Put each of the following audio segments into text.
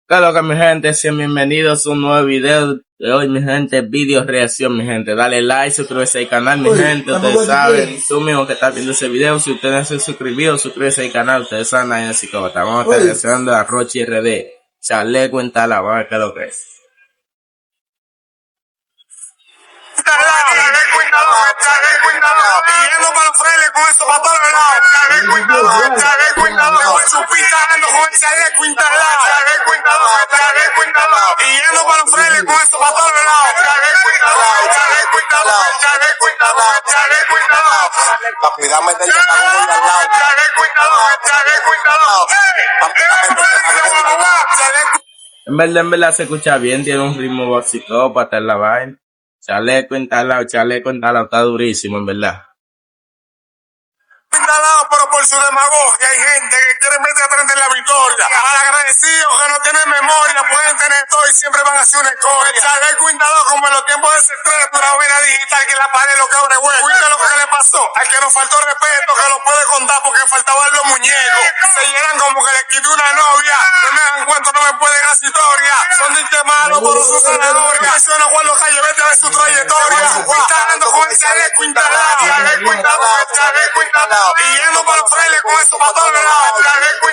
Claro que mi gente, sean bienvenidos a un nuevo video de hoy, mi gente, video reacción, mi gente. Dale like, suscríbete al canal, mi gente, ustedes saben, tú mismo que estás viendo ese video, si ustedes no se han suscribido, suscríbete al canal, ustedes saben, ahí en el psicópata. Vamos a estar reaccionando a Rochi RD, Chaleco en Tala, vamos a ver qué es lo que es. Yendo para los frailes con eso para todos lados. Chaleco instalado, con su pista ando con el chaleco instalado. Y yendo para los frailes con eso para todos lados. Chaleco instalado. Papi, dame del de la Google al lado. Chaleco instalado. En verdad se escucha bien, tiene un ritmo psicópata en la vaina. Chaleco instalado, está durísimo, en verdad. Instalado, pero por su demagogia hay gente que quiere meter a prender la victoria. Al agradecido que no tienen memoria, pueden tener todo y siempre van a hacer una escoria. El chaleco instalado como en los tiempos de secreto, una vaina digital que la pared lo que abre hueco. Cuenta lo que le pasó al que nos faltó respeto, que lo puede contar porque faltaban los muñecos. Se llenan como que les quité una novia. No me dan cuenta, no me pueden hacer historia. Son diste malos por su zanahoria. Eso no Juan los Calle, vete a ver su trayectoria. Está dando con el chaleco instalado. Chaleco instalado. Y yendo para los frailes con eso para todos lados. Chaleco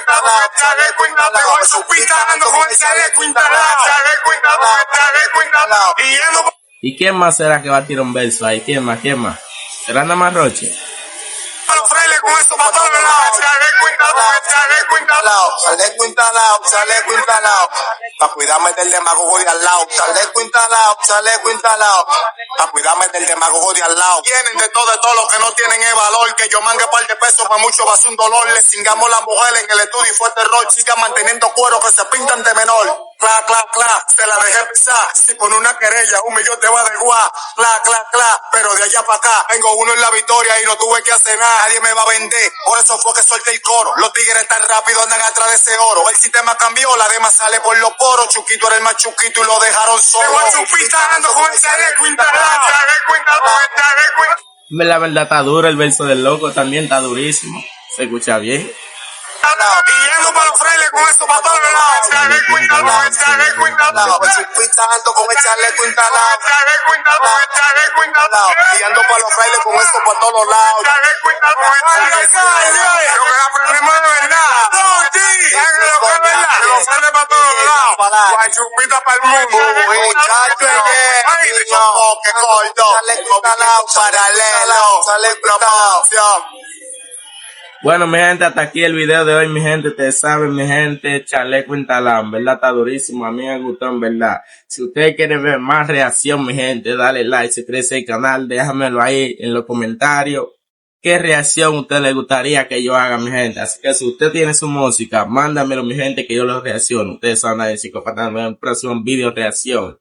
instalado. Con su pista ando con el chaleco instalado. Chaleco instalado. Y yendo ¿Y quién más será que va a tirar un verso ahí? ¿Quién más? ¿Será nada más Rochi? para los frailes con eso para todos lados. Chaleco instalado. Chaleco instalado. Pa' cuidarme del demagogo de al lado. Chaleco instalado. Pa' cuidarme del demagogo de al lado. Tienen de todo lo que no tienen el valor. Que yo mangue par de pesos para mucho va a ser un dolor. Le cingamos las mujeres en el estudio y fue terror. Siga manteniendo cuero que se pintan de menor. Cla, se la dejé pisar. Si con una querella, 1 millón te va de guá. Cla, pero de allá para acá, tengo uno en la victoria y no tuve que hacer nada. Nadie me va a vender, por eso fue que solté el coro. Los tigres tan rápido andan atrás de ese oro. El sistema cambió, la dema sale por los poros. Chuquito era el más chuquito y lo dejaron solo. Chupita ando con el chaleco instalado. La verdad está duro, el verso del loco también está durísimo. Se escucha bien. Y yendo para los frailes con eso para todos lados. Chaleco instalado. Con su pista ando con el chaleco instalado. Y ando pa' los frailes con eso por todos lados. Lo que aprendimos de verdad. Lo que es verdad. Los frailes para todos lados. Guachupita para el mundo. Muchacho, que corto. Chaleco instalado, paralelo. Chaleco instalado. Bueno, mi gente, hasta aquí el video de hoy, mi gente. Ustedes saben, mi gente, Chaleco instalado, en verdad está durísimo. A mí me gustó, en verdad. Si ustedes quieren ver más reacción, mi gente, dale like, suscríbete al canal, déjamelo ahí en los comentarios. ¿Qué reacción a usted le gustaría que yo haga, mi gente? Así que si usted tiene su música, mándamelo, mi gente, que yo lo reacciono. Ustedes saben, de Psicópata, en el próximo video reacción.